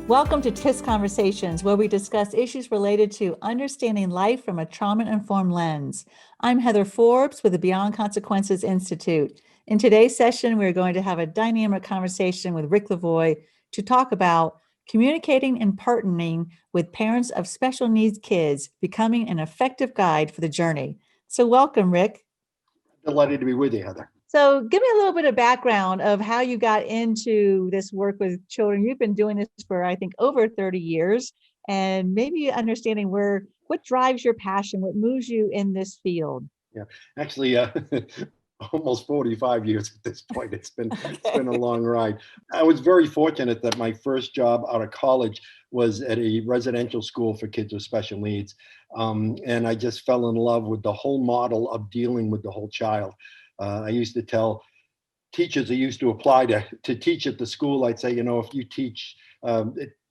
Welcome to TISConversations, where we discuss issues related to understanding life from a trauma-informed lens. I'm Heather Forbes with the Beyond Consequences Institute. In today's session, we're going to have a dynamic conversation with Rick Lavoie to talk about communicating and partnering with parents of special needs kids, becoming an effective guide for the journey. So welcome, Rick. Delighted to be with you, Heather. So give me a little bit of background of how you got into this work with children. You've been doing this for, I think, over 30 years, and maybe understanding what drives your passion, what moves you in this field. Yeah, actually, almost 45 years at this point. It's been a long ride. I was very fortunate that my first job out of college was at a residential school for kids with special needs, and I just fell in love with the whole model of dealing with the whole child. I used to tell teachers I used to apply to teach at the school, I'd say, if you teach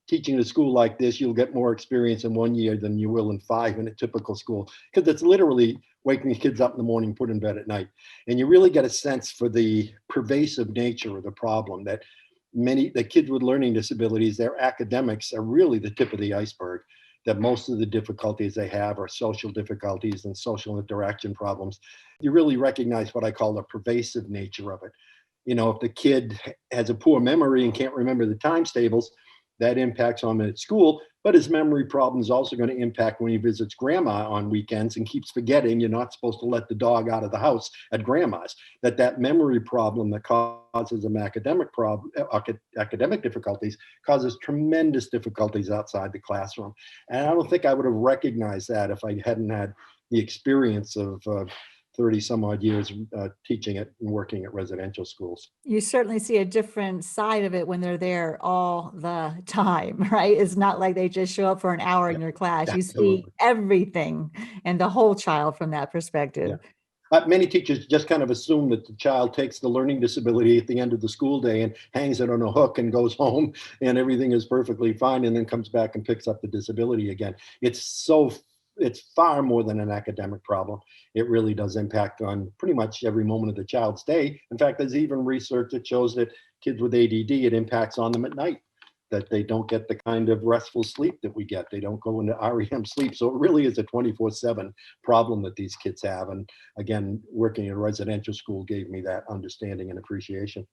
teaching at a school like this, you'll get more experience in 1 year than you will in 5 in a typical school, because it's literally waking the kids up in the morning, put in bed at night. And you really get a sense for the pervasive nature of the problem, that the kids with learning disabilities, their academics are really the tip of the iceberg, that most of the difficulties they have are social difficulties and social interaction problems. You really recognize what I call the pervasive nature of it. If the kid has a poor memory and can't remember the times tables, that impacts on him at school, but his memory problem is also going to impact when he visits grandma on weekends and keeps forgetting you're not supposed to let the dog out of the house at grandma's. That memory problem that causes him academic difficulties causes tremendous difficulties outside the classroom. And I don't think I would have recognized that if I hadn't had the experience of 30 some odd years teaching it and working at residential schools. You certainly see a different side of it when they're there all the time, right? It's not like they just show up for an hour in your class. You see Absolutely. everything and the whole child from that Yeah. perspective. Many teachers just kind of assume that the child takes the learning disability at the end of the school day and hangs it on a hook and goes home and everything is perfectly fine, and then comes back and picks up the disability again. It's far more than an academic problem. It really does impact on pretty much every moment of the child's day. In fact, there's even research that shows that kids with ADD, it impacts on them at night, that they don't get the kind of restful sleep that we get. They don't go into REM sleep. So it really is a 24/7 problem that these kids have. And again, working in a residential school gave me that understanding and appreciation.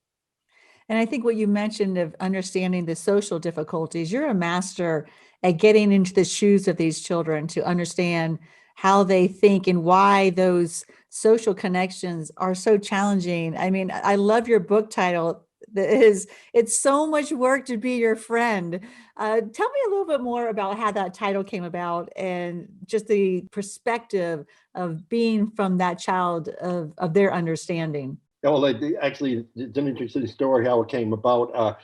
And I think what you mentioned of understanding the social difficulties, you're a master at getting into the shoes of these children to understand how they think and why those social connections are so challenging. I mean, I love your book title. That is, it's so much work to be your friend. Tell me a little bit more about how that title came about and just the perspective of being from that child of their understanding. Yeah, well, actually, it's an interesting story how it came about.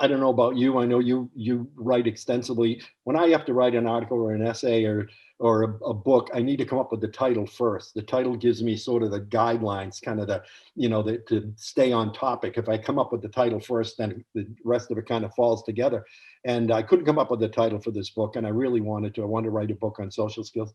I don't know about you. I know you write extensively. When I have to write an article or an essay or a book, I need to come up with the title first. The title gives me sort of the guidelines, kind of to stay on topic. If I come up with the title first, then the rest of it kind of falls together. And I couldn't come up with the title for this book, and I really wanted to. I wanted to write a book on social skills.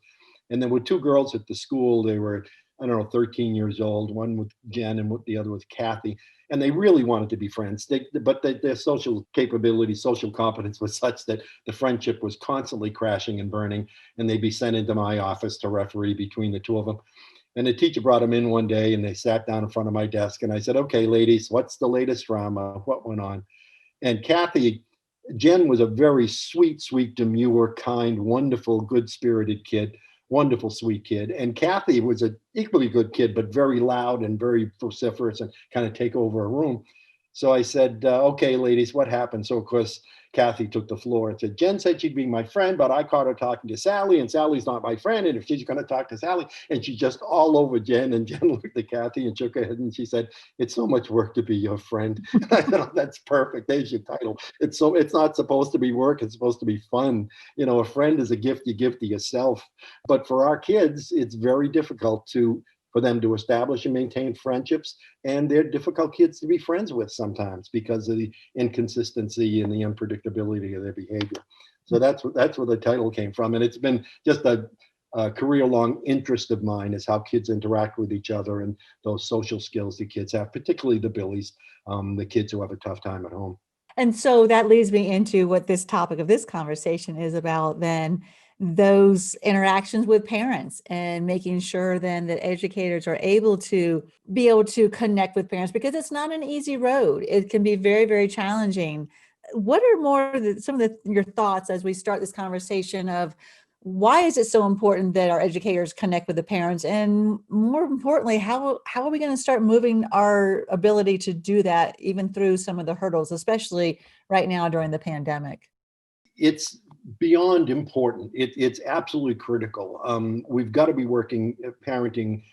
And there were two girls at the school. They were, I don't know, 13 years old, one with Jen and the other with Kathy. And they really wanted to be friends. But their social capability, social competence was such that the friendship was constantly crashing and burning. And they'd be sent into my office to referee between the two of them. And the teacher brought them in one day and they sat down in front of my desk. And I said, okay, ladies, what's the latest drama? What went on? And Jen was a very sweet, demure, kind, wonderful, good-spirited kid, wonderful, sweet kid. And Kathy was an equally good kid, but very loud and very vociferous and kind of take over a room. So I said, okay, ladies, what happened? So, of course, Kathy took the floor and said, Jen said she'd be my friend, but I caught her talking to Sally, and Sally's not my friend. And if she's going to talk to Sally, and she just all over Jen, and Jen looked at Kathy and shook her head, and she said, it's so much work to be your friend. I thought, that's perfect. There's your title. It's not supposed to be work. It's supposed to be fun. A friend is a gift you give to yourself. But for our kids, it's very difficult for them to establish and maintain friendships. And they're difficult kids to be friends with sometimes because of the inconsistency and the unpredictability of their behavior. So that's where the title came from. And it's been just a career-long interest of mine, is how kids interact with each other and those social skills the kids have, particularly the Billies, the kids who have a tough time at home. And so that leads me into what this topic of this conversation is about then, those interactions with parents and making sure then that educators are able to connect with parents, because it's not an easy road. It can be very, very challenging. What are some of your thoughts as we start this conversation of why is it so important that our educators connect with the parents? And more importantly, how are we going to start moving our ability to do that even through some of the hurdles, especially right now during the pandemic? It's beyond important. It's absolutely critical. We've got to be working at parenting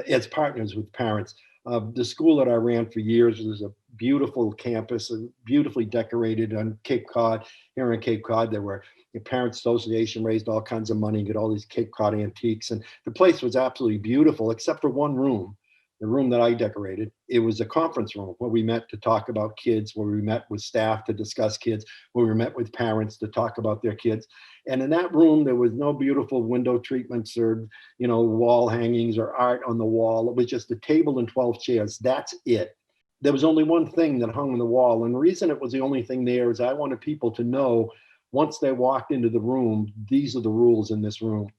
as partners with parents. The school that I ran for years was a beautiful campus, beautifully decorated on Cape Cod. Here in Cape Cod, there were the Parents Association raised all kinds of money, get all these Cape Cod antiques, and the place was absolutely beautiful, except for one room, the room that I decorated. It was a conference room where we met to talk about kids, where we met with staff to discuss kids, where we met with parents to talk about their kids. And in that room, there was no beautiful window treatments or, wall hangings or art on the wall. It was just a table and 12 chairs. That's it. There was only one thing that hung on the wall. And the reason it was the only thing there is I wanted people to know once they walked into the room, these are the rules in this room.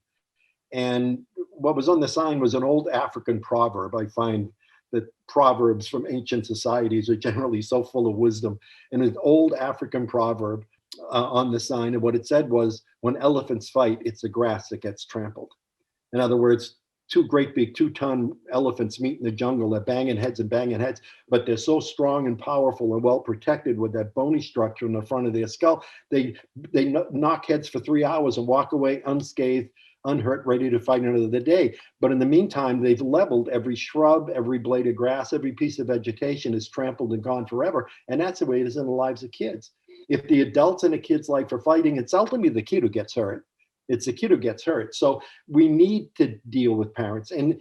And what was on the sign was an old African proverb. I find that proverbs from ancient societies are generally so full of wisdom. And an old African proverb on the sign, and what it said was, when elephants fight, it's the grass that gets trampled. In other words, two great big 2-ton elephants meet in the jungle. They're banging heads, but they're so strong and powerful and well protected with that bony structure in the front of their skull. They knock heads for 3 hours and walk away unscathed, unhurt, ready to fight another day. But in the meantime, they've leveled every shrub, every blade of grass, every piece of vegetation is trampled and gone forever. And that's the way it is in the lives of kids. If the adults in a kid's life are fighting, it's ultimately the kid who gets hurt. It's the kid who gets hurt. So we need to deal with parents and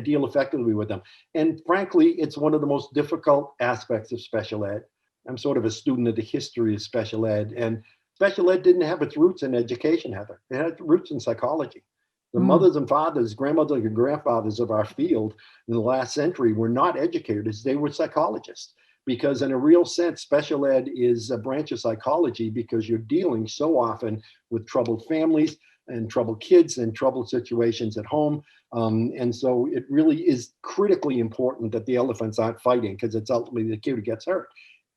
deal effectively with them. And frankly, it's one of the most difficult aspects of special ed. I'm sort of a student of the history of special ed, and special ed didn't have its roots in education, Heather. It had roots in psychology. The mothers and fathers, grandmothers and grandfathers of our field in the last century were not educators, they were psychologists. Because in a real sense, special ed is a branch of psychology because you're dealing so often with troubled families and troubled kids and troubled situations at home. And so it really is critically important that the elephants aren't fighting, because it's ultimately the kid who gets hurt.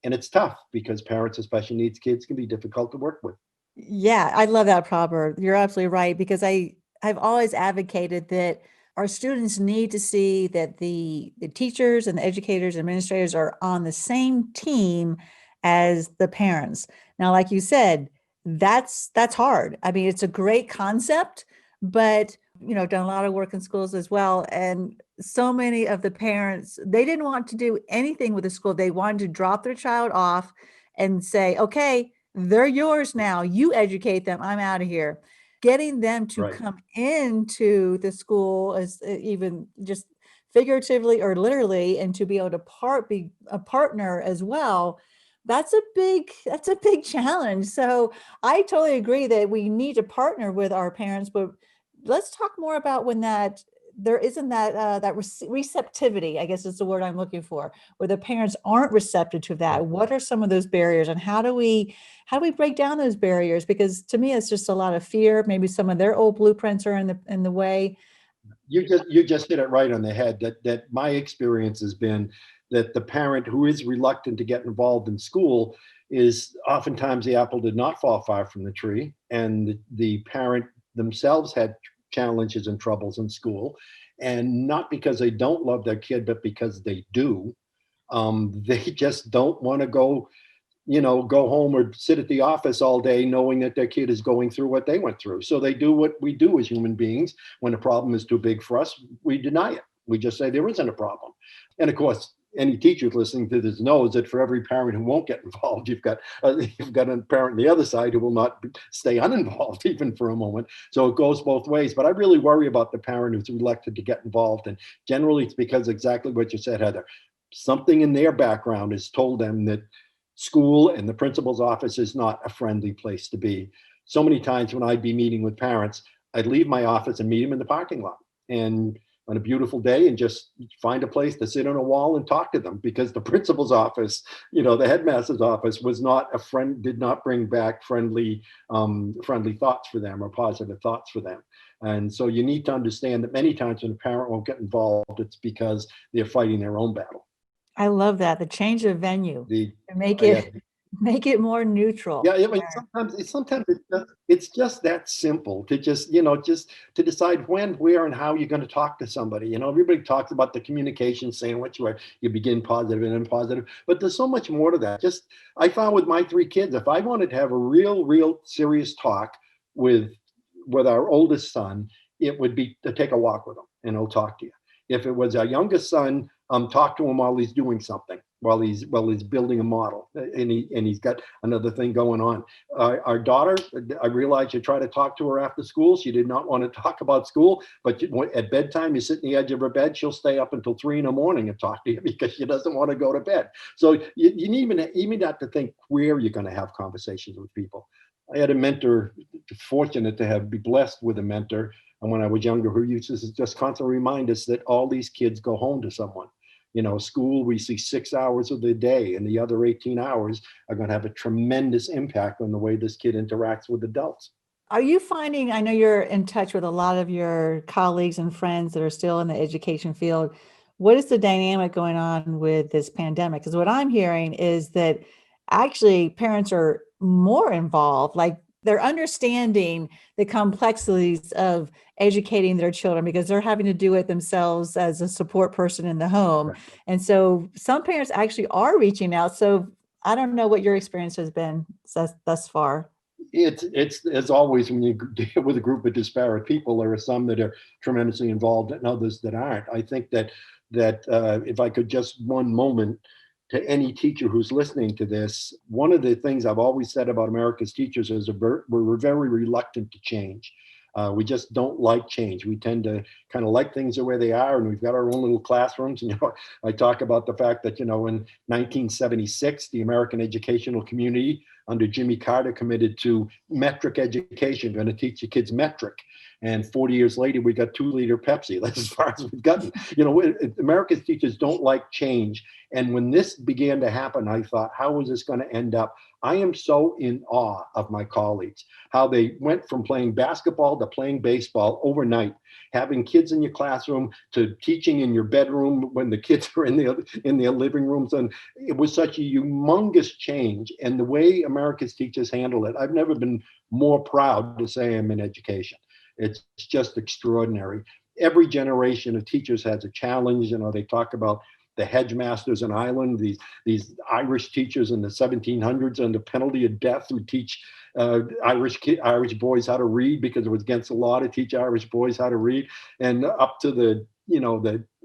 And it's tough because parents of special needs kids can be difficult to work with. Yeah, I love that proverb. You're absolutely right, because I've always advocated that our students need to see that the teachers and the educators, administrators are on the same team as the parents. Now, like you said, that's hard. I mean, it's a great concept, but done a lot of work in schools as well. And so many of the parents, they didn't want to do anything with the school. They wanted to drop their child off and say, okay, they're yours now. You educate them. I'm out of here. Getting them to Right. come into the school, as even just figuratively or literally, and to be able to be a partner as well. That's a big challenge. So I totally agree that we need to partner with our parents, but let's talk more about when there isn't that receptivity, I guess is the word I'm looking for, where the parents aren't receptive to that. What are some of those barriers, and how do we break down those barriers? Because to me, it's just a lot of fear. Maybe some of their old blueprints are in the way. You just hit it right on the head. That my experience has been that the parent who is reluctant to get involved in school is oftentimes the apple did not fall far from the tree, and the parent themselves had challenges and troubles in school, and not because they don't love their kid, but because they do. They just don't want to go home or sit at the office all day knowing that their kid is going through what they went through. So they do what we do as human beings. When a problem is too big for us, we deny it. We just say there isn't a problem. And of course, any teacher listening to this knows that for every parent who won't get involved, you've got a parent on the other side who will not stay uninvolved even for a moment. So it goes both ways. But I really worry about the parent who's elected to get involved. And generally, it's because exactly what you said, Heather. Something in their background has told them that school and the principal's office is not a friendly place to be. So many times when I'd be meeting with parents, I'd leave my office and meet them in the parking lot. And on a beautiful day and just find a place to sit on a wall and talk to them, because the principal's office, the headmaster's office was not a friend, did not bring back friendly thoughts for them or positive thoughts for them. And so you need to understand that many times when a parent won't get involved, it's because they're fighting their own battle. I love that. The change of venue The and make yeah, it more neutral. yeah, I mean, sometimes it's just that simple to just to decide when, where, and how you're going to talk to somebody. Everybody talks about the communication sandwich where you begin positive and then positive, but there's so much more to that. Just I found with my three kids, if I wanted to have a real serious talk with our oldest son, it would be to take a walk with him and he'll talk to you. If it was our youngest son, talk to him while he's doing something, while he's building a model, and he's got another thing going on. Our daughter, I realized you try to talk to her after school. She did not want to talk about school, but at bedtime, you sit in the edge of her bed. She'll stay up until 3 a.m. and talk to you because she doesn't want to go to bed. So you even have to think where you're going to have conversations with people. I had a mentor, fortunate to be blessed with a mentor, and when I was younger, who used to just constantly remind us that all these kids go home to someone. School, we see 6 hours of the day, and the other 18 hours are going to have a tremendous impact on the way this kid interacts with adults. Are you finding, I know you're in touch with a lot of your colleagues and friends that are still in the education field. What is the dynamic going on with this pandemic? Because what I'm hearing is that actually parents are more involved, like they're understanding the complexities of educating their children because they're having to do it themselves as a support person in the home. Right. And so some parents actually are reaching out. So I don't know what your experience has been thus far. It's as always, when you deal with a group of disparate people, there are some that are tremendously involved and others that aren't. I think that if I could just one moment to any teacher who's listening to this, one of the things I've always said about America's teachers is we're very reluctant to change. We just don't like change. We tend to kind of like things the way they are, and we've got our own little classrooms. And I talk about the fact that in 1976, the American educational community under Jimmy Carter committed to metric education, going to teach the kids metric. And 40 years later, we got 2-liter Pepsi. That's as far as we've gotten. America's teachers don't like change. And when this began to happen, I thought, how is this going to end up? I am so in awe of my colleagues, how they went from playing basketball to playing baseball overnight, having kids in your classroom to teaching in your bedroom when the kids are in their living rooms. And it was such a humongous change. And the way America's teachers handle it, I've never been more proud to say I'm in education. It's just extraordinary. Every generation of teachers has a challenge. They talk about the hedgemasters in Ireland, these Irish teachers in the 1700s under penalty of death who teach Irish boys how to read because it was against the law to teach Irish boys how to read, and up to the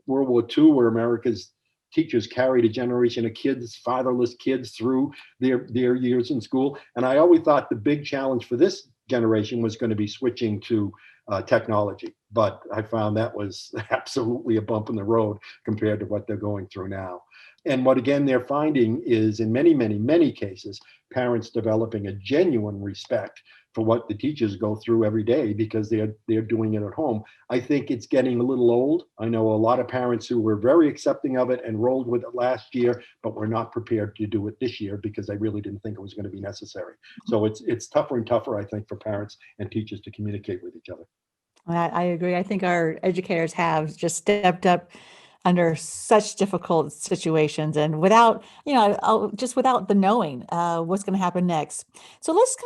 World War II, where America's teachers carried a generation of kids, fatherless kids, through their years in school. And I always thought the big challenge for this generation was going to be switching to technology, but I found that was absolutely a bump in the road compared to what they're going through now. And what again they're finding is, in many cases, parents developing a genuine respect for what the teachers go through every day because they're doing it at home. I think it's getting a little old. I know a lot of parents who were very accepting of it and rolled with it last year, but were not prepared to do it this year because they really didn't think it was going to be necessary. So it's tougher and tougher, I think, for parents and teachers to communicate with each other. I agree. I think our educators have just stepped up under such difficult situations and without, just without the knowing what's going to happen next. So let's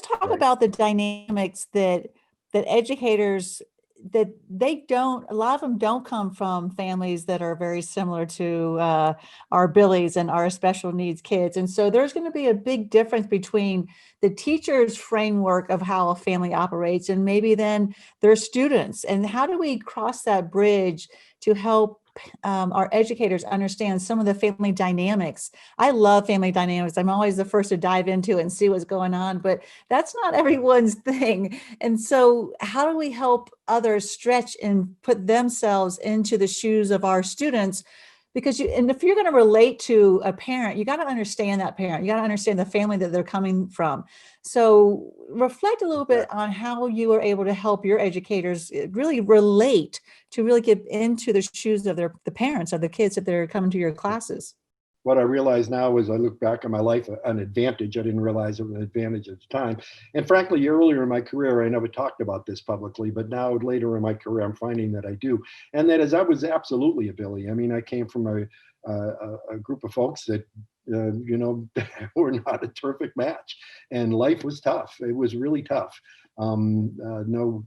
talk Right. about the dynamics that educators that a lot of them don't come from families that are very similar to our Billies and our special needs kids. And so there's going to be a big difference between the teacher's framework of how a family operates and maybe then their students. And how do we cross that bridge to help our educators understand some of the family dynamics? I love family dynamics. I'm always the first to dive into it and see what's going on, but that's not everyone's thing. And so how do we help others stretch and put themselves into the shoes of our students because and if you're going to relate to a parent, you got to understand that parent. You got to understand the family that they're coming from. So reflect a little bit on how you were able to help your educators really relate to really get into the shoes of the parents of the kids that they're coming to your classes. What I realize now as I look back on my life, an advantage. I didn't realize it was an advantage at the time. And frankly, earlier in my career, I never talked about this publicly, but now later in my career, I'm finding that I do. And that is, I was absolutely a Billy. I mean, I came from a group of folks that, were not a terrific match, and life was tough. It was really tough. No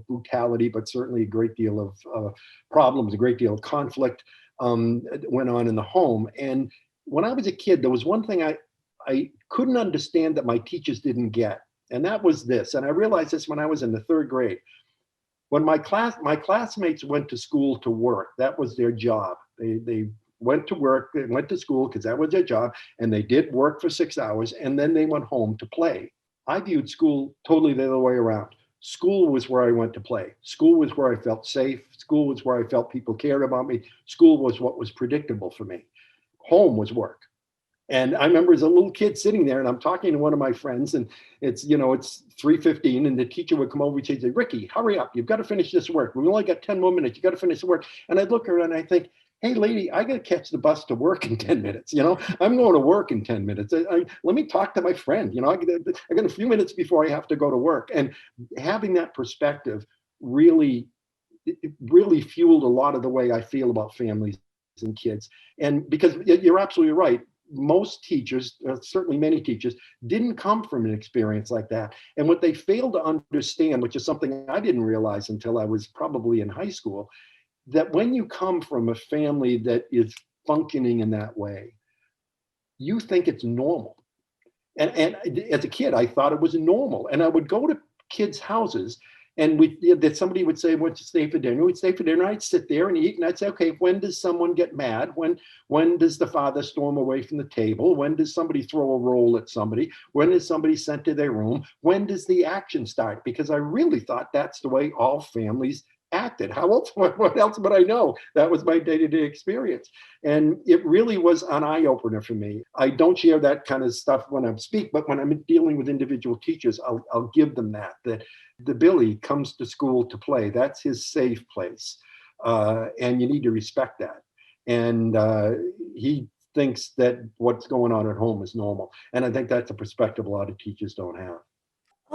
brutality, but certainly a great deal of problems, a great deal of conflict went on in the home. And when I was a kid, there was one thing I couldn't understand that my teachers didn't get. And that was this. And I realized this when I was in the third grade. When my classmates went to school to work, that was their job. They went to work, they went to school because that was their job, and they did work for 6 hours, and then they went home to play. I viewed school totally the other way around. School was where I went to play. School was where I felt safe. School was where I felt people cared about me. School was what was predictable for me. Home was work. And I remember as a little kid sitting there, and I'm talking to one of my friends, and it's 3:15, and the teacher would come over and she'd say, "Ricky, hurry up. You've got to finish this work. We've only got 10 more minutes. You got to finish the work." And I'd look at her and I think, "Hey, lady, I got to catch the bus to work in 10 minutes. I'm going to work in 10 minutes. Let me talk to my friend. I got a few minutes before I have to go to work." And having that perspective really fueled a lot of the way I feel about families and kids. And because you're absolutely right, most teachers, certainly many teachers, didn't come from an experience like that. And what they failed to understand, which is something I didn't realize until I was probably in high school, that when you come from a family that is functioning in that way, you think it's normal. And as a kid, I thought it was normal. And I would go to kids' houses, and that somebody would say, "What'd you stay for dinner?" We'd stay for dinner. I'd sit there and eat, and I'd say, "Okay, when does someone get mad? When does the father storm away from the table? When does somebody throw a roll at somebody? When is somebody sent to their room? When does the action start?" Because I really thought that's the way all families acted. How else? What else would I know? That was my day-to-day experience, and it really was an eye-opener for me. I don't share that kind of stuff when I speak, but when I'm dealing with individual teachers, I'll give them that the Billy comes to school to play. That's his safe place, and you need to respect that. And he thinks that what's going on at home is normal, and I think that's a perspective a lot of teachers don't have.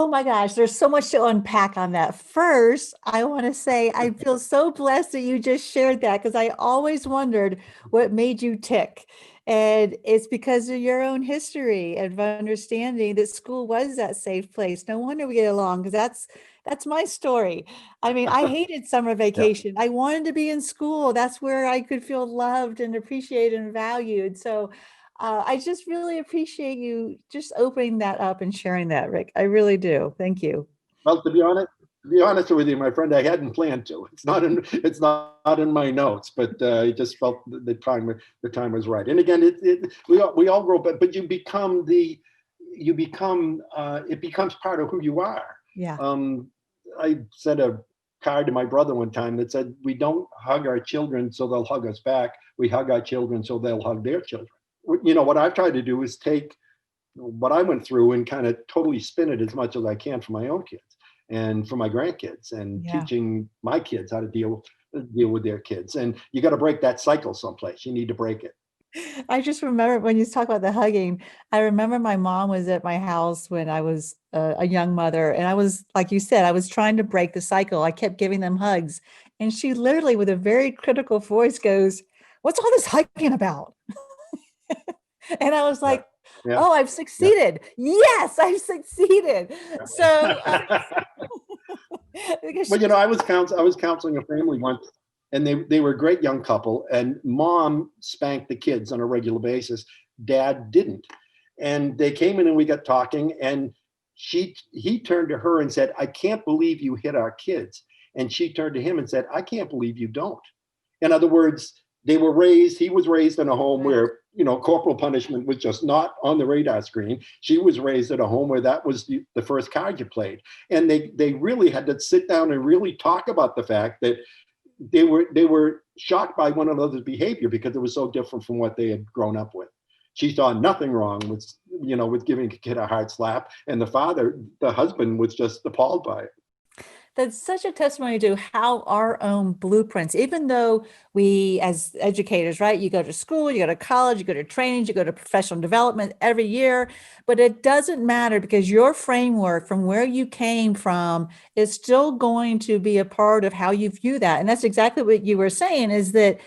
Oh my gosh, there's so much to unpack on that. First, I want to say I feel so blessed that you just shared that because I always wondered what made you tick. And it's because of your own history and of understanding that school was that safe place. No wonder we get along because that's my story. I mean, I hated summer Yeah. vacation. I wanted to be in school. That's where I could feel loved and appreciated and valued. So I just really appreciate you just opening that up and sharing that, Rick. I really do. Thank you. Well, to be honest with you, my friend, I hadn't planned to. It's not in my notes, but I just felt the time was right. And again, we all grow up, but it becomes part of who you are. Yeah. I sent a card to my brother one time that said, "We don't hug our children so they'll hug us back. We hug our children so they'll hug their children." What I've tried to do is take what I went through and kind of totally spin it as much as I can for my own kids and for my grandkids, and Yeah. teaching my kids how to deal with their kids. And you got to break that cycle someplace. You need to break it. I just remember when you talk about the hugging, I remember my mom was at my house when I was a young mother. And I was, like you said, I was trying to break the cycle. I kept giving them hugs. And she literally, with a very critical voice, goes, "What's all this hugging about?" And I was Yeah. like, Yeah. "Oh, I've Yeah. succeeded. Yes, I've succeeded." So, because Well, I was counseling a family once, and they were a great young couple, and mom spanked the kids on a regular basis. Dad didn't. And they came in and we got talking, and he turned to her and said, "I can't believe you hit our kids." And she turned to him and said, "I can't believe you don't." In other words, he was raised in a home right. where, corporal punishment was just not on the radar screen. She was raised in a home where that was the first card you played. And they really had to sit down and really talk about the fact that they were shocked by one another's behavior because it was so different from what they had grown up with. She saw nothing wrong with, with giving a kid a hard slap, and the husband, was just appalled by it. That's such a testimony to how our own blueprints, even though we as educators, right, you go to school, you go to college, you go to trainings, you go to professional development every year, but it doesn't matter because your framework from where you came from is still going to be a part of how you view that. And that's exactly what you were saying, is that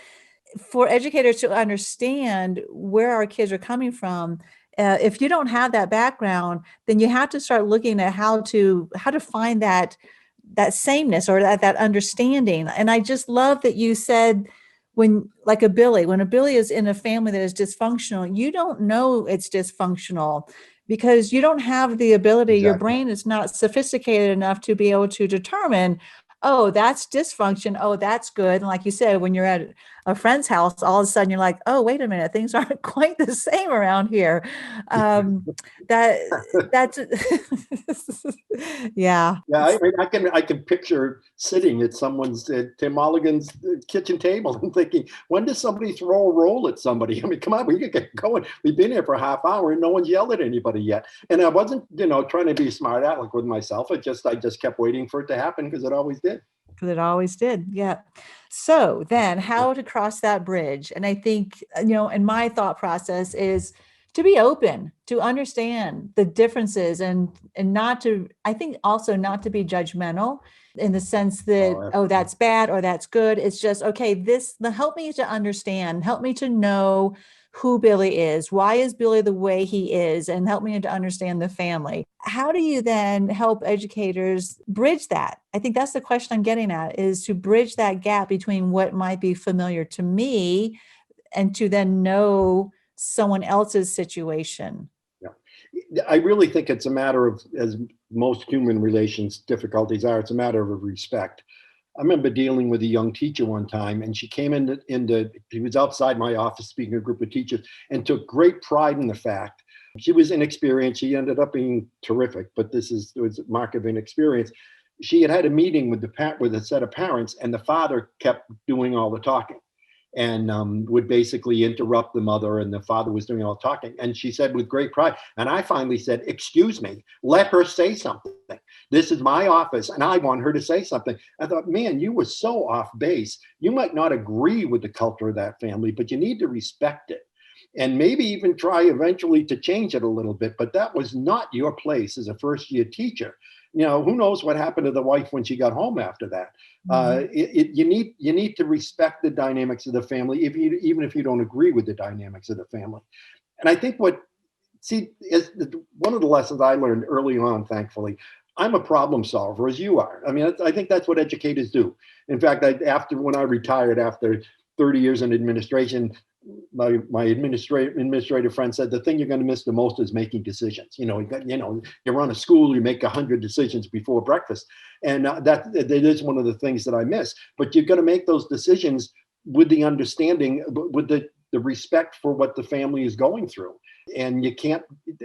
for educators to understand where our kids are coming from, if you don't have that background, then you have to start looking at how to find that sameness or that understanding. And I just love that you said, when a Billy is in a family that is dysfunctional, you don't know it's dysfunctional because you don't have the ability, your Exactly. brain is not sophisticated enough to be able to determine, oh, that's dysfunction, oh, that's good. And like you said, when you're at a friend's house, all of a sudden you're like, oh, wait a minute, things aren't quite the same around here. um, that that's yeah. Yeah, I can picture sitting at someone's Tim Mulligan's kitchen table and thinking, when does somebody throw a roll at somebody? I mean, come on, we can get going. We've been here for a half hour and no one's yelled at anybody yet. And I wasn't, trying to be smart aleck with myself. I just kept waiting for it to happen because it always did. Because it always did. Yeah. So then how to cross that bridge? And I think, in my thought process is to be open, to understand the differences and not to, I think also not to be judgmental in the sense that, Oh, oh, that's bad or that's good. It's just, okay, help me to understand, help me to know who Billy is. Why is Billy the way he is? And help me to understand the family. How do you then help educators bridge that? I think that's the question I'm getting at, is to bridge that gap between what might be familiar to me and to then know someone else's situation. yeah. I really think it's a matter of, as most human relations difficulties are, it's a matter of respect. I remember dealing with a young teacher one time, and she came she was outside my office speaking to a group of teachers and took great pride in the fact she was inexperienced. She ended up being terrific, but was a mark of inexperience. She had a meeting with a set of parents, and the father kept doing all the talking and would basically interrupt the mother, and the father was doing all the talking. And she said with great pride, and I finally said, excuse me, let her say something. This is my office and I want her to say something. I thought, man, you were so off base. You might not agree with the culture of that family, but you need to respect it and maybe even try eventually to change it a little bit. But that was not your place as a first year teacher. Who knows what happened to the wife when she got home after that. You need to respect the dynamics of the family, even if you don't agree with the dynamics of the family. And I think is one of the lessons I learned early on, thankfully, I'm a problem solver, as you are. I mean, I think that's what educators do. In fact, when I retired after 30 years in administration, my administrative friend said the thing you're going to miss the most is making decisions. You run a school, you make 100 decisions before breakfast, and that is one of the things that I miss. But you're going to make those decisions with the understanding, with the respect for what the family is going through. And you can't,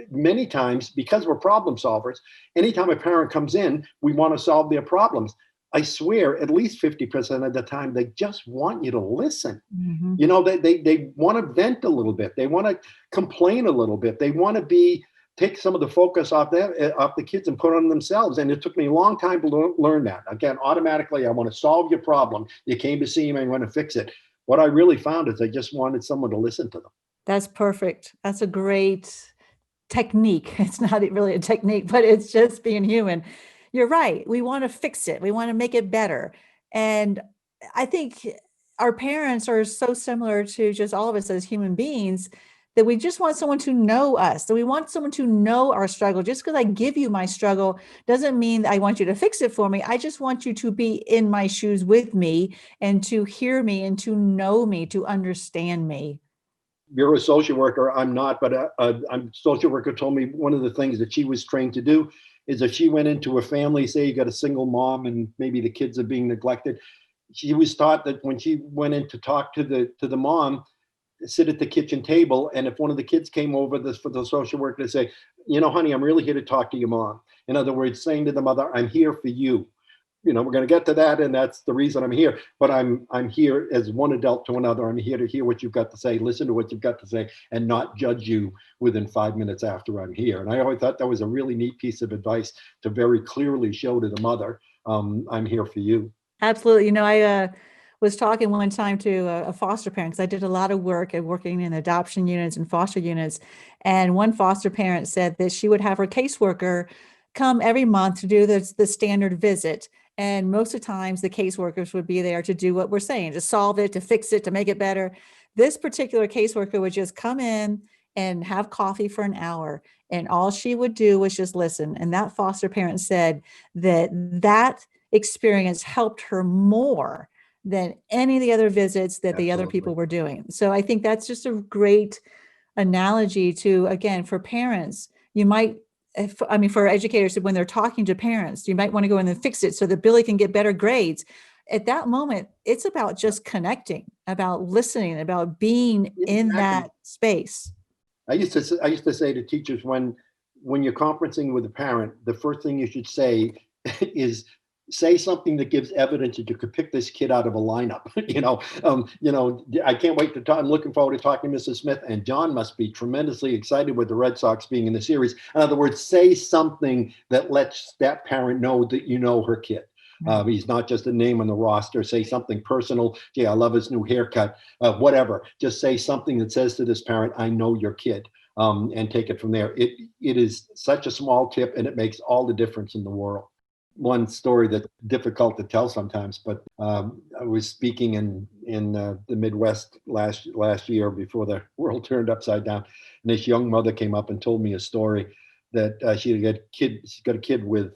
many times, because we're problem solvers, anytime a parent comes in, we want to solve their problems. I swear, at least 50% of the time, they just want you to listen. Mm-hmm. They want to vent a little bit. They want to complain a little bit. They want to take some of the focus off the kids and put it on themselves. And it took me a long time to learn that. Again, automatically, I want to solve your problem. You came to see me, I want to fix it. What I really found is I just wanted someone to listen to them. That's perfect. That's a great technique. It's not really a technique, but it's just being human. You're right. We want to fix it. We want to make it better. And I think our parents are so similar to just all of us as human beings that we just want someone to know us. So we want someone to know our struggle. Just because I give you my struggle doesn't mean that I want you to fix it for me. I just want you to be in my shoes with me and to hear me and to know me, to understand me. You're a social worker. I'm not, but a social worker told me one of the things that she was trained to do is if she went into a family, say you got a single mom and maybe the kids are being neglected, she was taught that when she went in to talk to the mom, sit at the kitchen table, and if one of the kids came over for the social worker to say, honey, I'm really here to talk to your mom. In other words, saying to the mother, I'm here for you. we're going to get to that, and that's the reason I'm here. But I'm here as one adult to another. I'm here to hear what you've got to say, listen to what you've got to say, and not judge you within 5 minutes after I'm here. And I always thought that was a really neat piece of advice to very clearly show to the mother, I'm here for you. Absolutely. I was talking one time to a foster parent because I did a lot of work at working in adoption units and foster units. And one foster parent said that she would have her caseworker come every month to do the standard visit. And most of the times the caseworkers would be there to do what we're saying, to solve it, to fix it, to make it better. This particular caseworker would just come in and have coffee for an hour. And all she would do was just listen. And that foster parent said that experience helped her more than any of the other visits that the other people Absolutely. were doing. So I think that's just a great analogy to, again, for parents, you might, for educators, when they're talking to parents, you might want to go in and fix it so that Billy can get better grades. At that moment, it's about just connecting, about listening, about being in Exactly. that space. I used to say to teachers, when you're conferencing with a parent, the first thing you should say is say something that gives evidence that you could pick this kid out of a lineup. I can't wait to talk. I'm looking forward to talking to Mrs. Smith, and John must be tremendously excited with the Red Sox being in the series. In other words, say something that lets that parent know that you know her kid. He's not just a name on the roster. Say something personal. Gee, I love his new haircut. Whatever. Just say something that says to this parent, "I know your kid," and take it from there. It is such a small tip, and it makes all the difference in the world. One story that's difficult to tell sometimes, but I was speaking in the Midwest last year before the world turned upside down, and this young mother came up and told me a story that she's got a kid with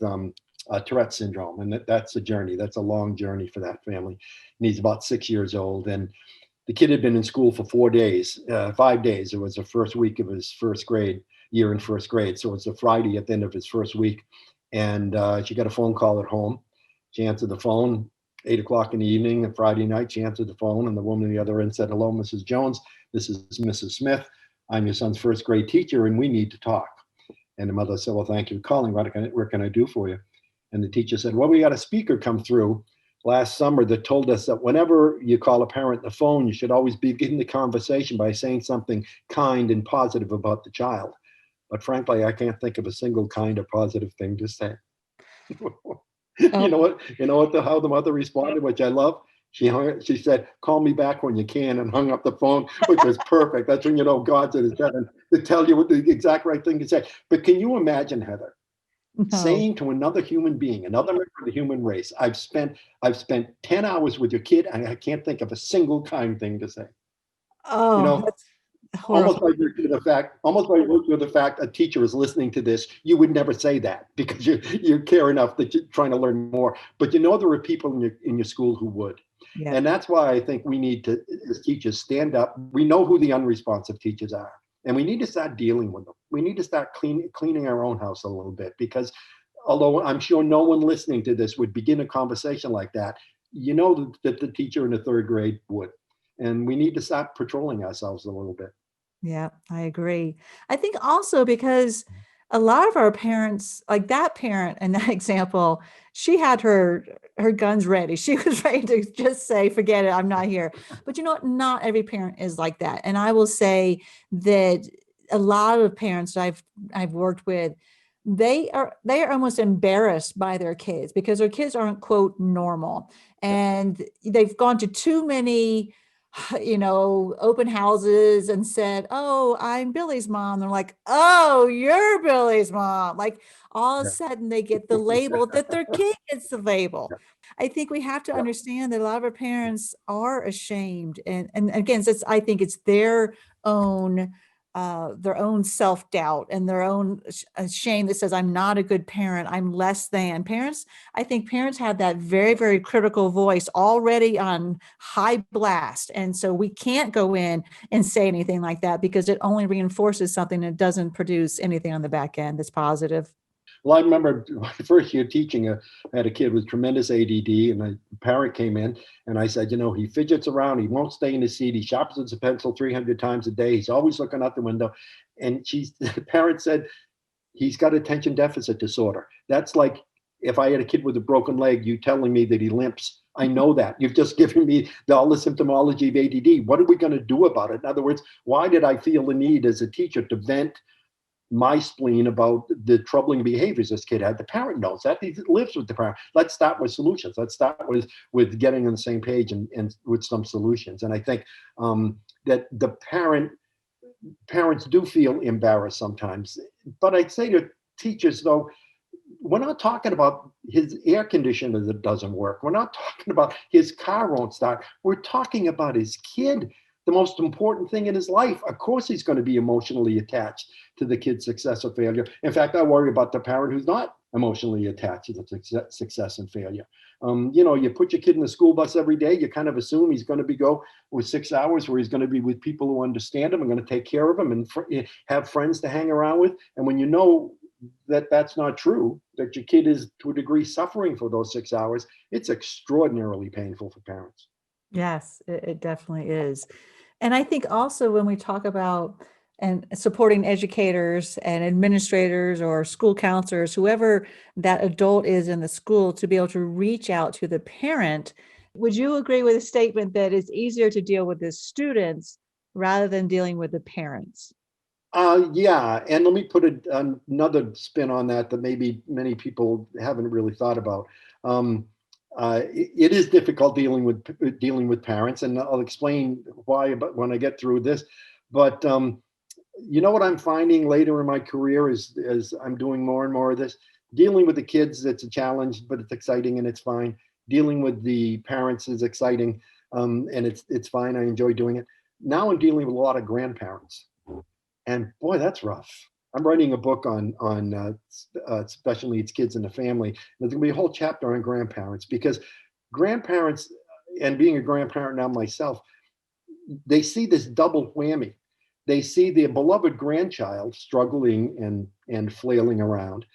Tourette syndrome, and that's a journey. That's a long journey for that family. And he's about 6 years old, and the kid had been in school for 4 days, 5 days. It was the first week of his first grade year in first grade, so it's a Friday at the end of his first week, and she got a phone call at home. She answered the phone, 8 o'clock in the evening, a Friday night. She answered the phone, and the woman on the other end said, "Hello, Mrs. Jones. This is Mrs. Smith. I'm your son's first grade teacher, and we need to talk." And the mother said, "Well, thank you for calling. What can I do for you?" And the teacher said, "Well, we got a speaker come through last summer that told us that whenever you call a parent on the phone, you should always begin the conversation by saying something kind and positive about the child. But frankly, I can't think of a single kind or positive thing to say." Oh, How the mother responded, which I love. She said, "Call me back when you can," and hung up the phone, which was perfect. That's when you know God's in his heaven to tell you what the exact right thing to say. But can you imagine, Heather, no. saying to another human being, another member of the human race, I've spent 10 hours with your kid, and I can't think of a single kind thing to say. You Oh, know, that's horrible. almost by virtue of the fact a teacher is listening to this, you would never say that because you care enough that you're trying to learn more. But there are people in your school who would. Yeah. And that's why I think we need to, as teachers, stand up. We know who the unresponsive teachers are, and we need to start dealing with them. We need to start cleaning our own house a little bit, because although I'm sure no one listening to this would begin a conversation like that, that the teacher in the third grade would. And we need to start patrolling ourselves a little bit. Yeah, I agree. I think also because a lot of our parents, like that parent in that example, she had her guns ready. She was ready to just say, "Forget it, I'm not here." But you know what? Not every parent is like that. And I will say that a lot of parents that I've worked with, they are almost embarrassed by their kids because their kids aren't, quote, normal. Yep. And they've gone to too many open houses and said, "Oh, I'm Billy's mom." They're like, "Oh, you're Billy's mom." Like all of a Yeah. sudden they get the label that their kid gets the label. Yeah. I think we have to Yeah. understand that a lot of our parents are ashamed. And again, I think it's their own self-doubt and their own shame that says, "I'm not a good parent. I'm less than." I think parents have that very, very critical voice already on high blast. And so we can't go in and say anything like that because it only reinforces something that doesn't produce anything on the back end that's positive. Well, I remember my first year teaching, I had a kid with tremendous ADD, and a parent came in, and I said, he fidgets around, he won't stay in his seat, he sharpens his pencil 300 times a day, he's always looking out the window. And the parent said, he's got attention deficit disorder. That's like if I had a kid with a broken leg, you telling me that he limps, I know that. You've just given me all the symptomology of ADD. What are we going to do about it? In other words, why did I feel the need as a teacher to vent my spleen about the troubling behaviors this kid had? The parent knows that. He lives with the parent. Let's start with solutions. Let's start with getting on the same page and with some solutions. And I think that the parents do feel embarrassed sometimes. But I'd say to teachers, though, we're not talking about his air conditioner that doesn't work. We're not talking about his car won't start. We're talking about his kid, the most important thing in his life. Of course, he's going to be emotionally attached to the kid's success or failure. In fact, I worry about the parent who's not emotionally attached to the success and failure. You put your kid in the school bus every day, you kind of assume he's going to go with 6 hours where he's going to be with people who understand him and going to take care of him and have friends to hang around with. And when you know that that's not true, that your kid is to a degree suffering for those 6 hours, it's extraordinarily painful for parents. Yes, it definitely is. And I think also when we talk about and supporting educators and administrators or school counselors, whoever that adult is in the school, to be able to reach out to the parent, would you agree with a statement that it's easier to deal with the students rather than dealing with the parents? Yeah, and let me put another spin on that maybe many people haven't really thought about. It is difficult dealing with parents, and I'll explain why. But when I get through this, but you know what I'm finding later in my career is as I'm doing more and more of this, dealing with the kids, it's a challenge, but it's exciting and it's fine. Dealing with the parents is exciting, and it's fine. I enjoy doing it. Now I'm dealing with a lot of grandparents. And boy, that's rough. I'm writing a book on special needs kids in the family. There's going to be a whole chapter on grandparents because grandparents, and being a grandparent now myself, they see this double whammy. They see their beloved grandchild struggling and flailing around.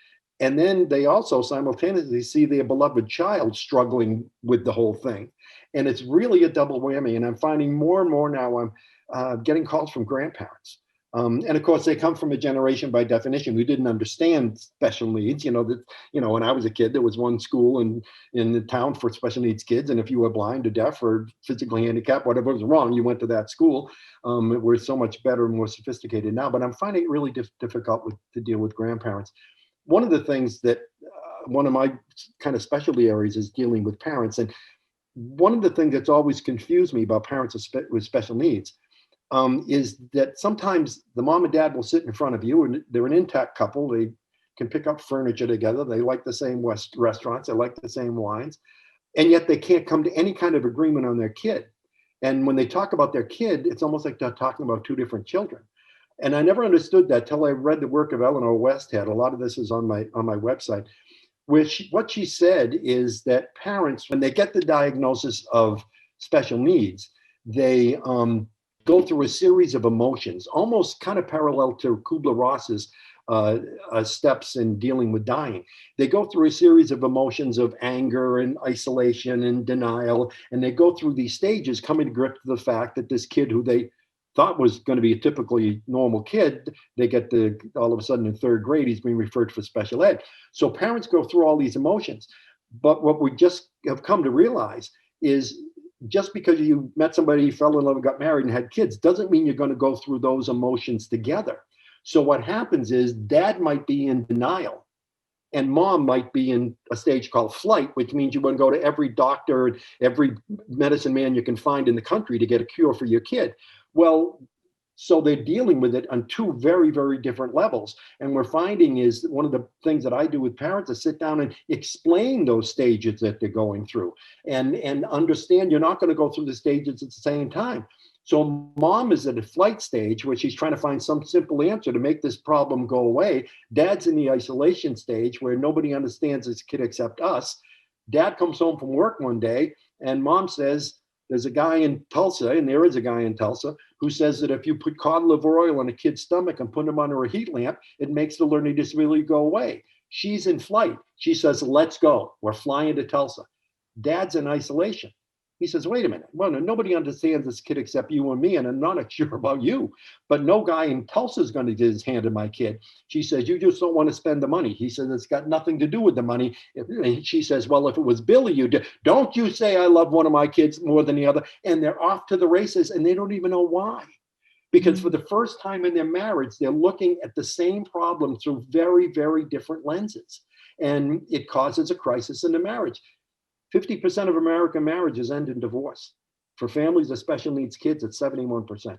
And then they also simultaneously see their beloved child struggling with the whole thing. And it's really a double whammy. And I'm finding more and more now I'm getting calls from grandparents. And of course, they come from a generation by definition who didn't understand special needs. When I was a kid, there was one school in the town for special needs kids. And if you were blind or deaf or physically handicapped, whatever was wrong, you went to that school. We're so much better and more sophisticated now. But I'm finding it really difficult to deal with grandparents. One of the things that one of my kind of specialty areas is dealing with parents. And one of the things that's always confused me about parents with special needs is that sometimes the mom and dad will sit in front of you and they're an intact couple. They can pick up furniture together. They like the same restaurants. They like the same wines. And yet they can't come to any kind of agreement on their kid. And when they talk about their kid, it's almost like they're talking about two different children. And I never understood that till I read the work of Eleanor Westhead. A lot of this is on my website. What she said is that parents, when they get the diagnosis of special needs, they go through a series of emotions, almost kind of parallel to Kubler-Ross's steps in dealing with dying. They go through a series of emotions of anger and isolation and denial, and they go through these stages coming to grips with the fact that this kid who they thought was going to be a typically normal kid, they get all of a sudden in third grade, he's being referred for special ed. So parents go through all these emotions. But what we just have come to realize is just because you met somebody, you fell in love and got married and had kids, doesn't mean you're going to go through those emotions together. So what happens is dad might be in denial and mom might be in a stage called flight, which means you want to go to every doctor and every medicine man you can find in the country to get a cure for your kid. Well, so they're dealing with it on two very, very different levels. And we're finding is one of the things that I do with parents is sit down and explain those stages that they're going through and understand you're not going to go through the stages at the same time. So mom is at a flight stage where she's trying to find some simple answer to make this problem go away. Dad's in the isolation stage where nobody understands this kid except us. Dad comes home from work one day and mom says, there's a guy in Tulsa, and there is a guy in Tulsa, who says that if you put cod liver oil on a kid's stomach and put him under a heat lamp, it makes the learning disability go away. She's in flight. She says, let's go. We're flying to Tulsa. Dad's in isolation. He says, wait a minute. Well, nobody understands this kid except you and me, and I'm not sure about you. But no guy in Tulsa is going to get his hand on my kid. She says, you just don't want to spend the money. He says, it's got nothing to do with the money. And she says, well, if it was Billy, you do. Don't you say I love one of my kids more than the other. And they're off to the races, and they don't even know why. Because for the first time in their marriage, they're looking at the same problem through very, very different lenses. And it causes a crisis in the marriage. 50% of American marriages end in divorce. For families of special needs kids, it's 71%.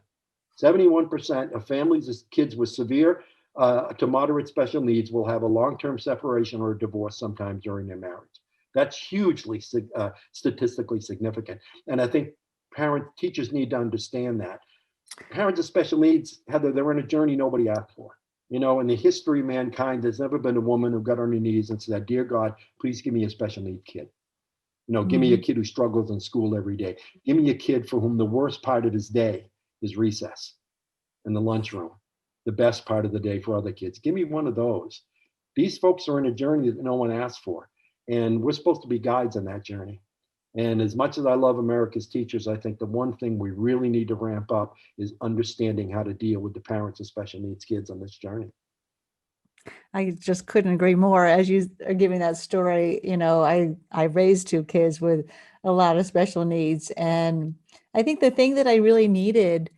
71% of families of kids with severe to moderate special needs will have a long-term separation or a divorce sometime during their marriage. That's hugely statistically significant. And I think teachers need to understand that. Parents of special needs, Heather, they're in a journey nobody asked for. You know, in the history of mankind, there's never been a woman who got on her knees and said, dear God, please give me a special need kid. You know, give me a kid who struggles in school every day. Give me a kid for whom the worst part of his day is recess and the lunchroom, the best part of the day for other kids. Give me one of those. These folks are in a journey that no one asked for. And we're supposed to be guides on that journey. And as much as I love America's teachers, I think the one thing we really need to ramp up is understanding how to deal with the parents of special needs kids on this journey. I just couldn't agree more. As you are giving that story, you know, I raised two kids with a lot of special needs. And I think the thing that I really needed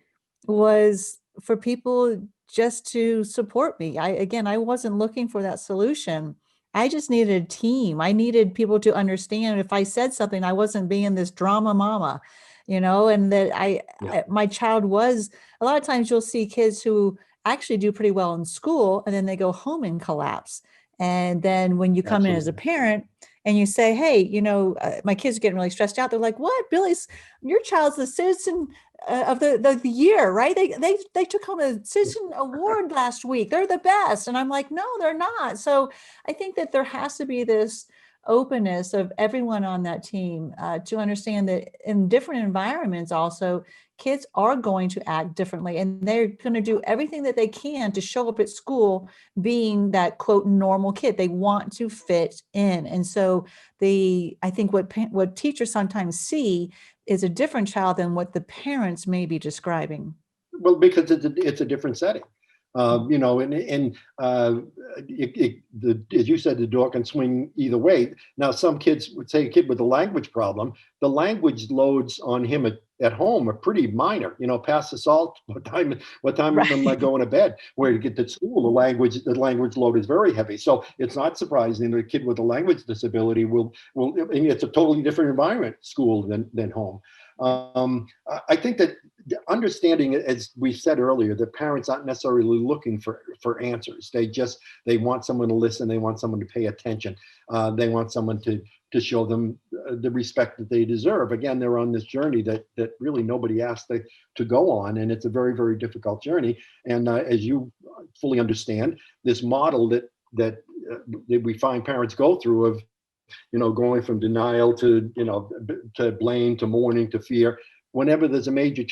was for people just to support me. I wasn't looking for that solution. I just needed a team. I needed people to understand if I said something, I wasn't being this drama mama, and that my child was, a lot of times you'll see kids who actually do pretty well in school and then they go home and collapse. And then when you come in as a parent and you say, hey, my kids are getting really stressed out, they're like, what, Billy's, your child's the citizen of the year, right? They took home a citizen award last week. They're the best. And I'm like, no, they're not. So I think that there has to be this openness of everyone on that team to understand that in different environments also, kids are going to act differently and they're going to do everything that they can to show up at school being that quote normal kid. They want to fit in. And so I think what teachers sometimes see is a different child than what the parents may be describing. Well, because it's a different setting. As you said, the door can swing either way. Now, some kids would say a kid with a language problem, the language loads on him at home are pretty minor. Pass the salt. What time am I going to bed? Where to get to school? The language load is very heavy. So it's not surprising that a kid with a language disability will. It's a totally different environment, school than home. I think that understanding, as we said earlier, that parents aren't necessarily looking for answers. They want someone to listen. They want someone to pay attention. They want someone to show them the respect that they deserve. Again, they're on this journey that really nobody asked to go on, and it's a very, very difficult journey. And as you fully understand, this model that we find parents go through of going from denial to blame to mourning to fear. Whenever there's a major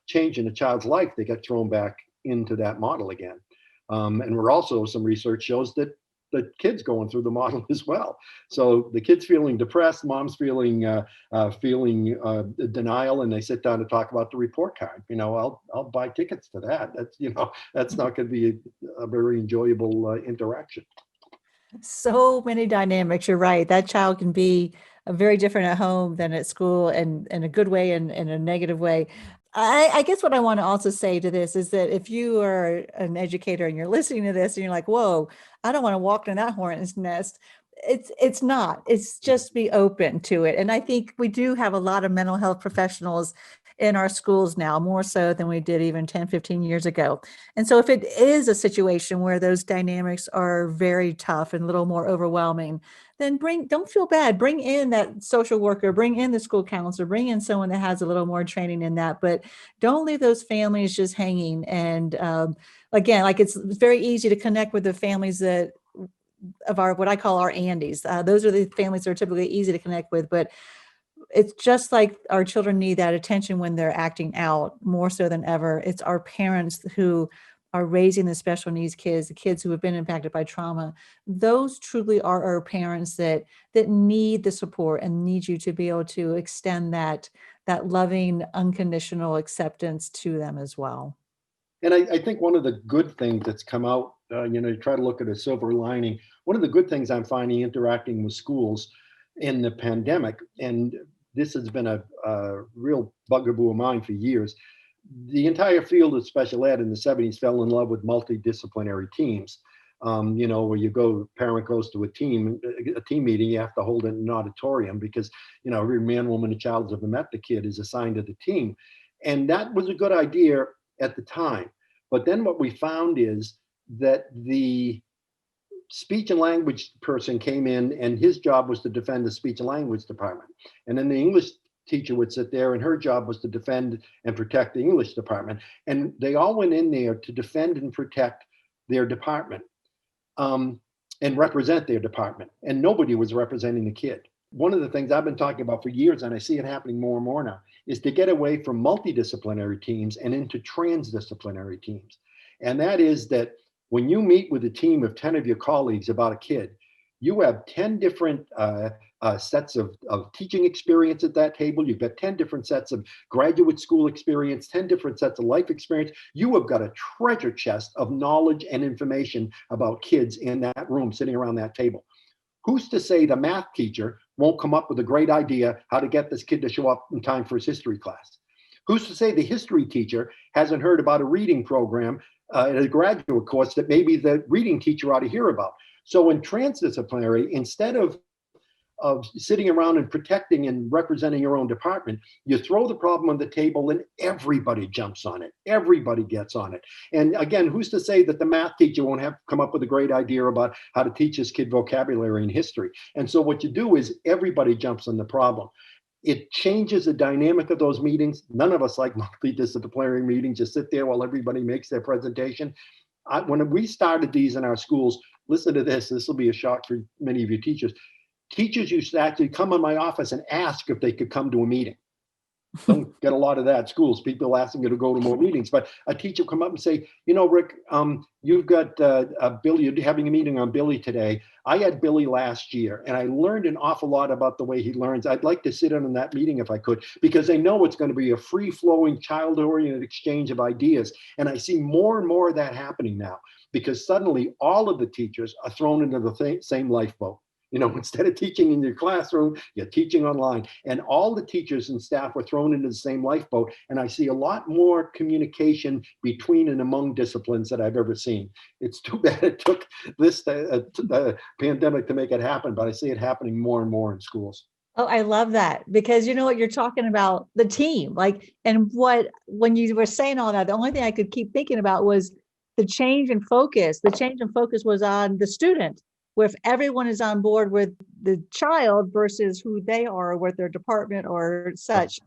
change in a child's life, they get thrown back into that model again. And we're also, some research shows that the kids going through the model as well. So the kids feeling depressed, mom's feeling denial, and they sit down to talk about the report card. I'll buy tickets to that. That's not going to be a very enjoyable interaction. So many dynamics. You're right. That child can be very different at home than at school, and in a good way and in a negative way. I guess what I want to also say to this is that if you are an educator and you're listening to this and you're like, whoa, I don't want to walk in that hornet's nest. It's not. It's just be open to it. And I think we do have a lot of mental health professionals in our schools now, more so than we did even 10, 15 years ago. And so if it is a situation where those dynamics are very tough and a little more overwhelming, then don't feel bad. Bring in that social worker, bring in the school counselor, bring in someone that has a little more training in that, but don't leave those families just hanging. And again, like it's very easy to connect with the families of what I call our Andes. Those are the families that are typically easy to connect with, but it's just like our children need that attention when they're acting out more so than ever. It's our parents who are raising the special needs kids, the kids who have been impacted by trauma, those truly are our parents that need the support and need you to be able to extend that loving, unconditional acceptance to them as well. And I think one of the good things that's come out, try to look at a silver lining. One of the good things I'm finding interacting with schools in the pandemic, and this has been a real bugaboo of mine for years. The entire field of special ed in the 70s fell in love with multidisciplinary teams. Where you go, parent goes to a team meeting, you have to hold it in an auditorium because, every man, woman, and child who's ever met the kid is assigned to the team. And that was a good idea at the time. But then what we found is that the speech and language person came in and his job was to defend the speech and language department. And then the English teacher would sit there and her job was to defend and protect the English department. And they all went in there to defend and protect their department and represent their department. And nobody was representing the kid. One of the things I've been talking about for years, and I see it happening more and more now, is to get away from multidisciplinary teams and into transdisciplinary teams. And that is that when you meet with a team of 10 of your colleagues about a kid, you have 10 different sets of teaching experience at that table. You've got 10 different sets of graduate school experience, 10 different sets of life experience. You have got a treasure chest of knowledge and information about kids in that room sitting around that table. Who's to say the math teacher won't come up with a great idea how to get this kid to show up in time for his history class? Who's to say the history teacher hasn't heard about a reading program in a graduate course that maybe the reading teacher ought to hear about? So in transdisciplinary, instead of sitting around and protecting and representing your own department, you throw the problem on the table and everybody jumps on it. Everybody gets on it. And again, who's to say that the math teacher won't have come up with a great idea about how to teach his kid vocabulary and history? And so what you do is everybody jumps on the problem. It changes the dynamic of those meetings. None of us like multidisciplinary meetings. Just sit there while everybody makes their presentation. When we started these in our schools, listen to this. This will be a shock for many of you teachers. Teachers used to actually come in my office and ask if they could come to a meeting. Don't get a lot of that at schools. People asking you to go to more meetings, but a teacher come up and say, Rick, you've got Billy, you're having a meeting on Billy today. I had Billy last year and I learned an awful lot about the way he learns. I'd like to sit in on that meeting if I could, because they know it's going to be a free-flowing, child-oriented exchange of ideas. And I see more and more of that happening now because suddenly all of the teachers are thrown into the same lifeboat. Instead of teaching in your classroom, you're teaching online. And all the teachers and staff were thrown into the same lifeboat. And I see a lot more communication between and among disciplines that I've ever seen. It's too bad it took this pandemic to make it happen, but I see it happening more and more in schools. Oh, I love that, because you know what, you're talking about the team, and when you were saying all that, the only thing I could keep thinking about was the change in focus. The change in focus was on the student, where if everyone is on board with the child versus who they are with their department or such,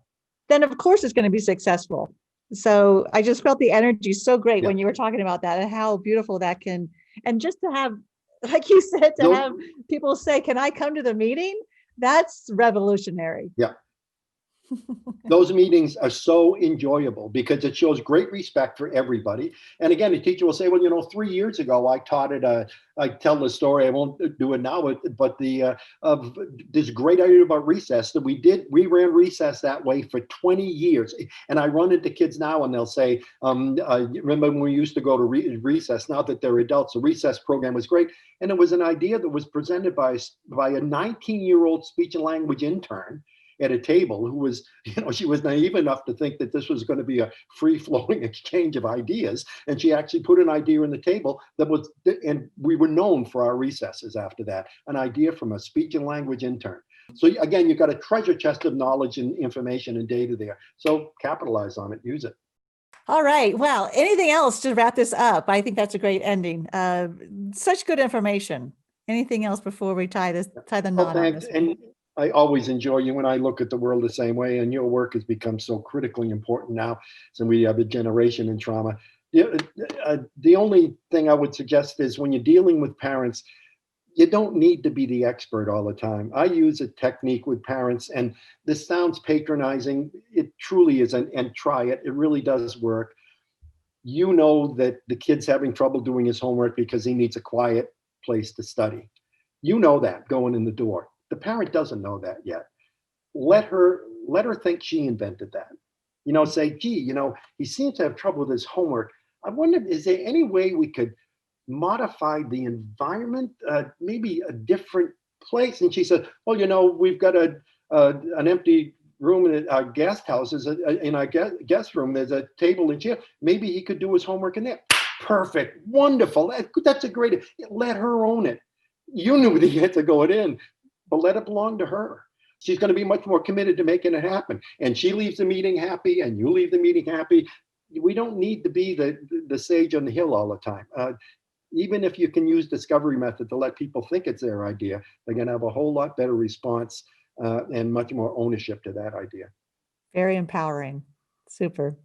then of course it's going to be successful. So I just felt the energy so great when you were talking about that and how beautiful that can, and just to have, like you said, to have people say, can I come to the meeting? That's revolutionary. Yeah. Those meetings are so enjoyable because it shows great respect for everybody. And again, a teacher will say, well, 3 years ago, I taught it. I tell the story. I won't do it now, but this great idea about recess that we ran recess that way for 20 years. And I run into kids now and they'll say, remember when we used to go to recess? Now that they're adults, the recess program was great. And it was an idea that was presented by a 19-year-old speech and language intern at a table who was, she was naive enough to think that this was going to be a free-flowing exchange of ideas. And she actually put an idea on the table and we were known for our recesses after that, an idea from a speech and language intern. So again, you've got a treasure chest of knowledge and information and data there. So capitalize on it, use it. All right. Well, anything else to wrap this up? I think that's a great ending. Such good information. Anything else before we tie the knot on this? And I always enjoy you and I look at the world the same way, and your work has become so critically important now. So we have a generation in trauma. The only thing I would suggest is when you're dealing with parents, you don't need to be the expert all the time. I use a technique with parents, and this sounds patronizing. It truly isn't, and try it. It really does work. you know that the kid's having trouble doing his homework because he needs a quiet place to study. You know that going in the door. The parent doesn't know that yet. Let her think she invented that. Say, gee, he seems to have trouble with his homework. I wonder, is there any way we could modify the environment, maybe a different place? And she said, well, we've got an empty room in our guest houses. In our guest room, there's a table and chair. Maybe he could do his homework in there. Perfect. Wonderful. That's a great, let her own it. You knew the answer going in, but let it belong to her. She's going to be much more committed to making it happen. And she leaves the meeting happy and you leave the meeting happy. We don't need to be the sage on the hill all the time. Even if you can use discovery method to let people think it's their idea, they're going to have a whole lot better response and much more ownership to that idea. Very empowering. Super.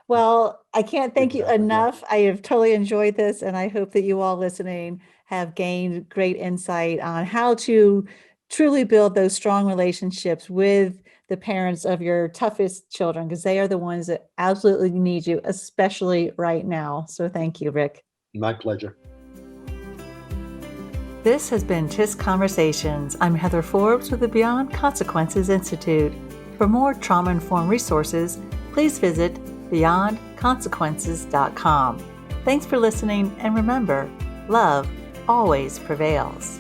Well, I can't thank you Exactly, yeah. enough. I have totally enjoyed this, and I hope that you all listening have gained great insight on how to truly build those strong relationships with the parents of your toughest children, because they are the ones that absolutely need you, especially right now. So thank you, Rick. My pleasure. This has been TISConversations. I'm Heather Forbes with the Beyond Consequences Institute. For more trauma-informed resources, please visit beyondconsequences.com. Thanks for listening, and remember, love always prevails.